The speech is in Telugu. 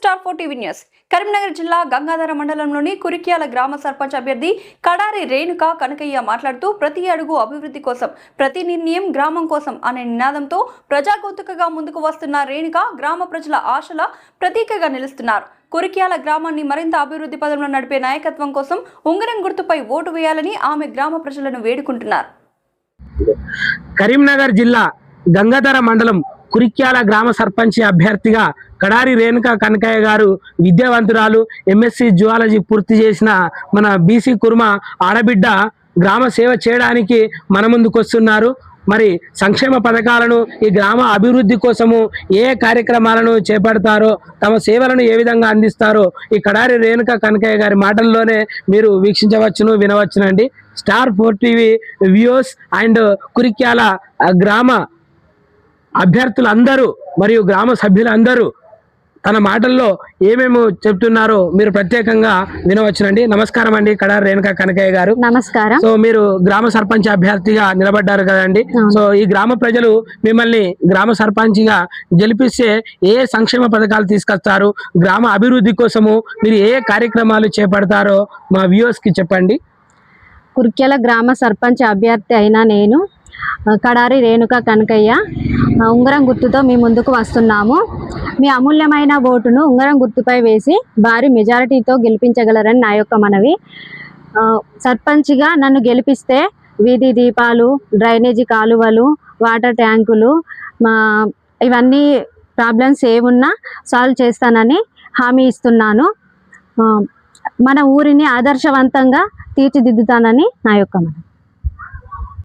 Star 4 TV news. కరీంనగర్ జిల్లా గంగాధర మండలంలోని కురిక్యాల గ్రామ సర్పంచ్ అభ్యర్థి కడారి రేణుక కనకయ్య మాట్లాడుతూ ప్రతి అడుగు అభివృద్ధి కోసం ప్రతి నిర్ణయం గ్రామం కోసం అనే నినాదంతో ప్రజాగోతుకగా ముందుకు వస్తున్న రేణుక గ్రామ ప్రజల ఆశల ప్రతీకగా నిలుస్తున్నారు. కురిక్యాల గ్రామాన్ని మరింత అభివృద్ధి పదంలో నడిపే నాయకత్వం కోసం ఉంగరం గుర్తుపై ఓటు వేయాలని ఆమె గ్రామ ప్రజలను వేడుకుంటున్నారు. కరీంనగర్ జిల్లా గంగాధర మండలం కురిక్యాల గ్రామ సర్పంచ్ అభ్యర్థిగా కడారి రేణుక కనకయ్య గారు విద్యావంతురాలు, ఎంఎస్సి జువాలజీ పూర్తి చేసిన మన బీసీ కుర్మ ఆడబిడ్డ గ్రామ సేవ చేయడానికి మన ముందుకు వస్తున్నారు. మరి సంక్షేమ పథకాలను ఈ గ్రామ అభివృద్ధి కోసము ఏ కార్యక్రమాలను చేపడతారో, తమ సేవలను ఏ విధంగా అందిస్తారో ఈ కడారి రేణుక కనకయ్య గారి మాటల్లోనే మీరు వీక్షించవచ్చును, వినవచ్చునండి. Star 4 TV views and Kurikyala గ్రామ అభ్యర్థులందరూ మరియు గ్రామ సభ్యులందరూ తన మాటల్లో ఏమేమి చెప్తున్నారో మీరు ప్రత్యేకంగా వినవచ్చునండి. నమస్కారం అండి కడారి రేణుక కనకయ్య గారు. నమస్కారం. సో మీరు గ్రామ సర్పంచ్ అభ్యర్థిగా నిలబడ్డారు కదండి. సో ఈ గ్రామ ప్రజలు మిమ్మల్ని గ్రామ సర్పంచ్గా గెలిపిస్తే ఏ సంక్షేమ పథకాలు తీసుకొస్తారు, గ్రామ అభివృద్ధి కోసము మీరు ఏ కార్యక్రమాలు చేపడతారో మా వ్యూవర్స్ కి చెప్పండి. కురిక్యాల గ్రామ సర్పంచ్ అభ్యర్థి అయిన నేను కడారి రేణుక కనకయ్య ఉంగరం గుర్తుతో మీ ముందుకు వస్తున్నాము. మీ అమూల్యమైన ఓటును ఉంగరం గుర్తుపై వేసి భారీ మెజారిటీతో గెలిపించగలరని నా యొక్క మనవి. సర్పంచ్గా నన్ను గెలిపిస్తే వీధి దీపాలు, డ్రైనేజీ కాలువలు, వాటర్ ట్యాంకులు, ఇవన్నీ ప్రాబ్లమ్స్ ఏమున్నా సాల్వ్ చేస్తానని హామీ ఇస్తున్నాను. మన ఊరిని ఆదర్శవంతంగా తీర్చిదిద్దుతానని నా యొక్క మనవి.